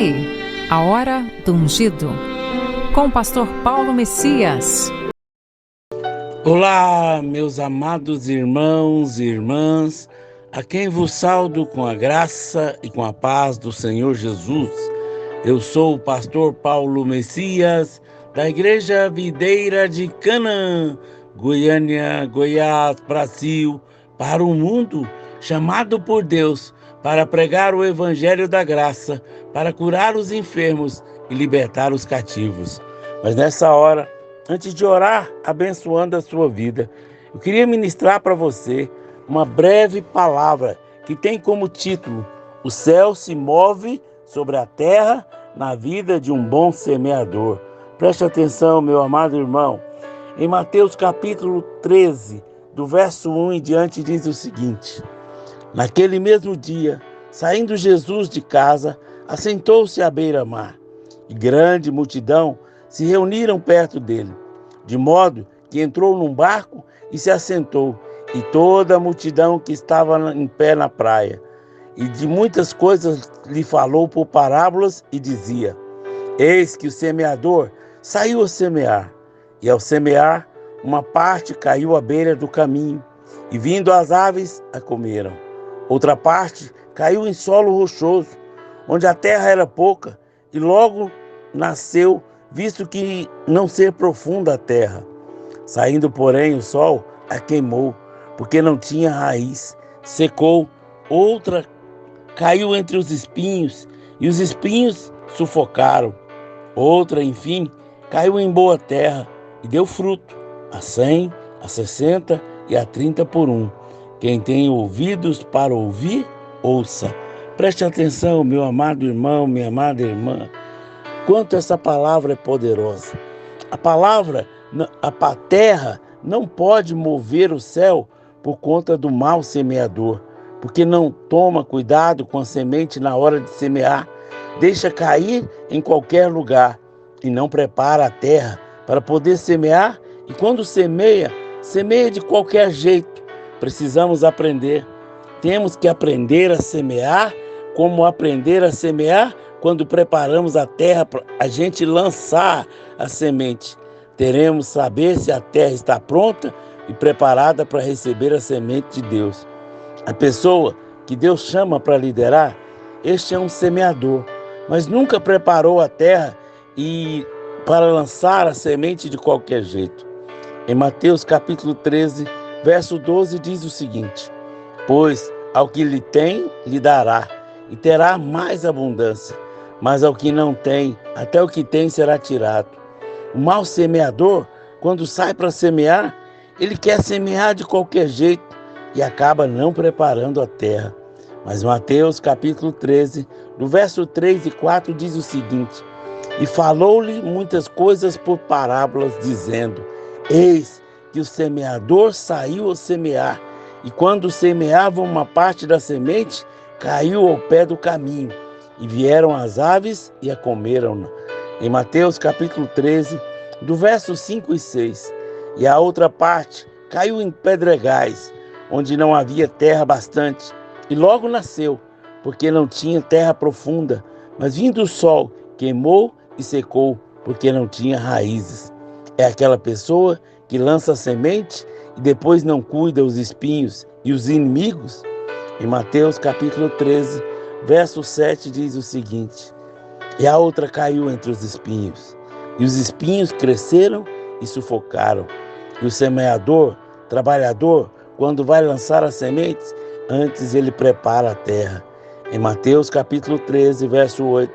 aí, a hora do ungido, com o pastor Paulo Messias. Olá, meus amados irmãos e irmãs, a quem vos saúdo com a graça e com a paz do Senhor Jesus. Eu sou o pastor Paulo Messias, da Igreja Videira de Canaã, Goiânia, Goiás, Brasil, para o mundo, chamado por Deus para pregar o Evangelho da Graça, para curar os enfermos e libertar os cativos. Mas nessa hora, antes de orar, abençoando a sua vida, eu queria ministrar para você uma breve palavra que tem como título: O céu se move sobre a terra na vida de um bom semeador. Preste atenção, meu amado irmão. Em Mateus capítulo 13, do verso 1 em diante, diz o seguinte: Naquele mesmo dia, saindo Jesus de casa, assentou-se à beira-mar, e grande multidão se reuniram perto dele, de modo que entrou num barco e se assentou, e toda a multidão que estava em pé na praia. E de muitas coisas lhe falou por parábolas e dizia: Eis que o semeador saiu a semear, e ao semear, uma parte caiu à beira do caminho, e vindo as aves a comeram. Outra parte caiu em solo rochoso, onde a terra era pouca, e logo nasceu, visto que não ser profunda a terra. Saindo, porém, o sol a queimou, porque não tinha raiz, secou. Outra caiu entre os espinhos, e os espinhos sufocaram. Outra, enfim, caiu em boa terra, e deu fruto, a 100, a 60 e a 30 por um. Quem tem ouvidos para ouvir, ouça. Preste atenção, meu amado irmão, minha amada irmã, quanto essa palavra é poderosa. A terra não pode mover o céu por conta do mau semeador, porque não toma cuidado com a semente na hora de semear, deixa cair em qualquer lugar e não prepara a terra para poder semear, e quando semeia de qualquer jeito. Precisamos aprender. Temos que aprender a semear, como aprender a semear quando preparamos a terra para a gente lançar a semente. Teremos que saber se a terra está pronta e preparada para receber a semente de Deus. A pessoa que Deus chama para liderar, este é um semeador, mas nunca preparou a terra e para lançar a semente de qualquer jeito. Em Mateus capítulo 13, verso 12 diz o seguinte: Pois ao que lhe tem, lhe dará, e terá mais abundância, mas ao que não tem, até o que tem será tirado. O mau semeador, quando sai para semear, ele quer semear de qualquer jeito e acaba não preparando a terra. Mas Mateus capítulo 13, do verso 3 e 4 diz o seguinte: E falou-lhe muitas coisas por parábolas, dizendo: Eis que o semeador saiu a semear, e quando semeava uma parte da semente, caiu ao pé do caminho, e vieram as aves e a comeram. Em Mateus capítulo 13, do verso 5 e 6, E a outra parte caiu em pedregais, onde não havia terra bastante, e logo nasceu, porque não tinha terra profunda, mas vindo o sol, queimou e secou, porque não tinha raízes. É aquela pessoa que lança a semente e depois não cuida os espinhos e os inimigos. Em Mateus capítulo 13, verso 7 diz o seguinte: E a outra caiu entre os espinhos, e os espinhos cresceram e sufocaram. E o semeador, trabalhador, quando vai lançar as sementes, antes ele prepara a terra. Em Mateus capítulo 13, verso 8,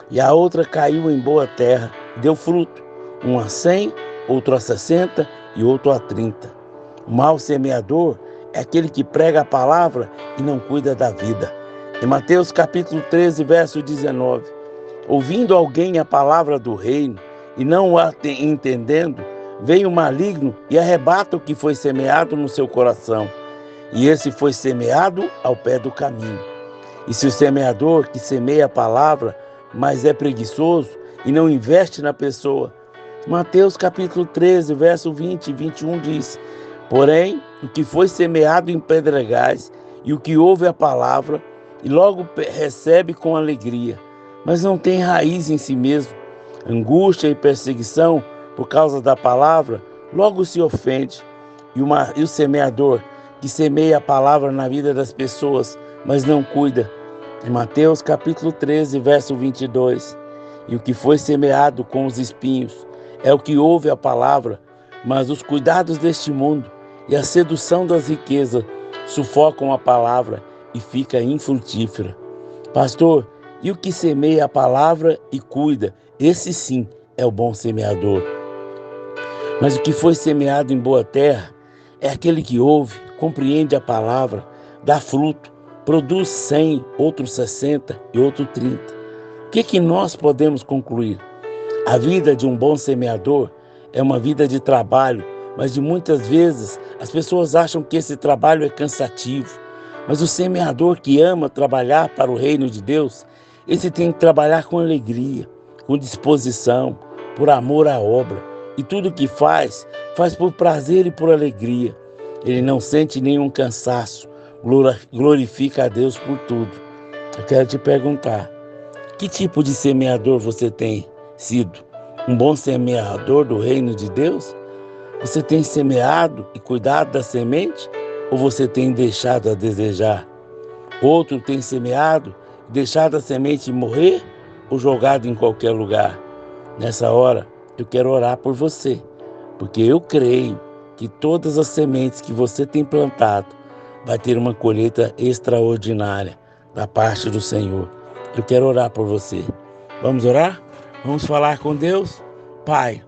E a outra caiu em boa terra, deu fruto, um a 100, outro a 60 e outro a 30. O mau semeador é aquele que prega a palavra e não cuida da vida. Em Mateus capítulo 13, verso 19, Ouvindo alguém a palavra do reino e não a entendendo, vem o maligno e arrebata o que foi semeado no seu coração. E esse foi semeado ao pé do caminho. E se o semeador que semeia a palavra, mas é preguiçoso e não investe na pessoa, Mateus capítulo 13, verso 20 e 21 diz: Porém, o que foi semeado em pedregais e o que ouve a palavra e logo recebe com alegria, mas não tem raiz em si mesmo. Angústia e perseguição por causa da palavra, logo se ofende. E o semeador que semeia a palavra na vida das pessoas, mas não cuida. Em Mateus capítulo 13, verso 22. E o que foi semeado com os espinhos é o que ouve a palavra, mas os cuidados deste mundo e a sedução das riquezas sufocam a palavra e fica infrutífera. Pastor, e o que semeia a palavra e cuida, esse sim é o bom semeador. Mas o que foi semeado em boa terra é aquele que ouve, compreende a palavra, dá fruto, produz 100, outro 60 e outro 30. O que nós podemos concluir? A vida de um bom semeador é uma vida de trabalho, mas de muitas vezes as pessoas acham que esse trabalho é cansativo. Mas o semeador que ama trabalhar para o reino de Deus, esse tem que trabalhar com alegria, com disposição, por amor à obra. E tudo que faz, faz por prazer e por alegria. Ele não sente nenhum cansaço, glorifica a Deus por tudo. Eu quero te perguntar, que tipo de semeador você tem sido? Um bom semeador do reino de Deus? Você tem semeado e cuidado da semente? Ou você tem deixado a desejar? Outro tem semeado e deixado a semente morrer ou jogado em qualquer lugar? Nessa hora, eu quero orar por você, porque eu creio que todas as sementes que você tem plantado vai ter uma colheita extraordinária da parte do Senhor. Eu quero orar por você. Vamos orar? Vamos falar com Deus? Pai,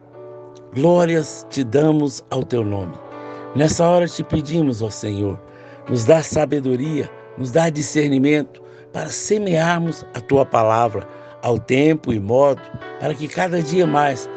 glórias te damos ao teu nome. Nessa hora te pedimos, ó Senhor, nos dá sabedoria, nos dá discernimento para semearmos a tua palavra ao tempo e modo, para que cada dia mais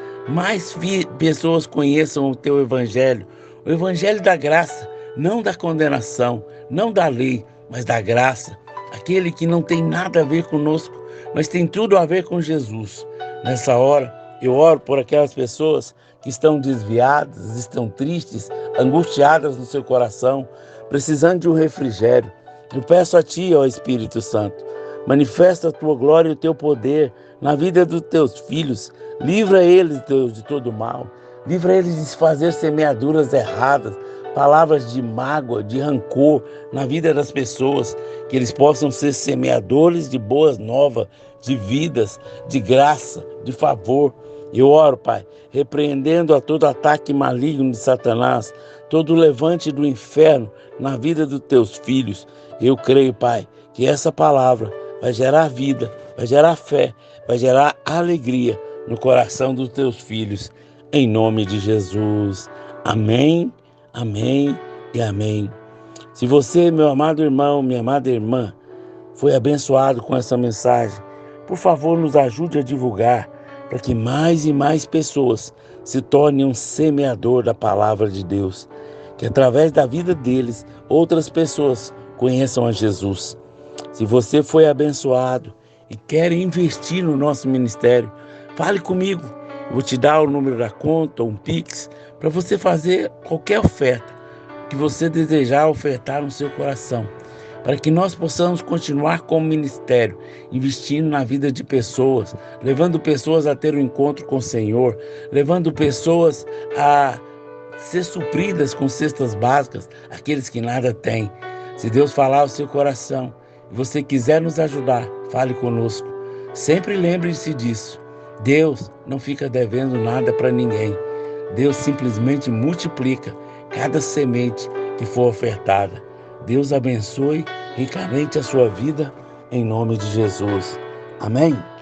pessoas conheçam o teu evangelho, o evangelho da graça, não da condenação, não da lei, mas da graça, aquele que não tem nada a ver conosco, mas tem tudo a ver com Jesus. Nessa hora, eu oro por aquelas pessoas que estão desviadas, estão tristes, angustiadas no seu coração, precisando de um refrigério. Eu peço a Ti, ó Espírito Santo, manifesta a Tua glória e o Teu poder na vida dos Teus filhos. Livra eles, Deus, de todo mal. Livra eles de fazer semeaduras erradas, palavras de mágoa, de rancor na vida das pessoas, que eles possam ser semeadores de boas novas, de vidas, de graça, de favor. Eu oro, Pai, repreendendo a todo ataque maligno de Satanás, todo levante do inferno na vida dos teus filhos. Eu creio, Pai, que essa palavra vai gerar vida, vai gerar fé, vai gerar alegria no coração dos teus filhos. Em nome de Jesus. Amém, amém e amém. Se você, meu amado irmão, minha amada irmã, foi abençoado com essa mensagem, por favor, nos ajude a divulgar, para que mais e mais pessoas se tornem um semeador da palavra de Deus. Que através da vida deles, outras pessoas conheçam a Jesus. Se você foi abençoado e quer investir no nosso ministério, fale comigo. Eu vou te dar o número da conta, um Pix, para você fazer qualquer oferta que você desejar ofertar no seu coração, para que nós possamos continuar como ministério, investindo na vida de pessoas, levando pessoas a ter um encontro com o Senhor, levando pessoas a ser supridas com cestas básicas, aqueles que nada têm. Se Deus falar ao seu coração e você quiser nos ajudar, fale conosco. Sempre lembre-se disso. Deus não fica devendo nada para ninguém. Deus simplesmente multiplica cada semente que for ofertada. Deus abençoe ricamente a sua vida, em nome de Jesus. Amém?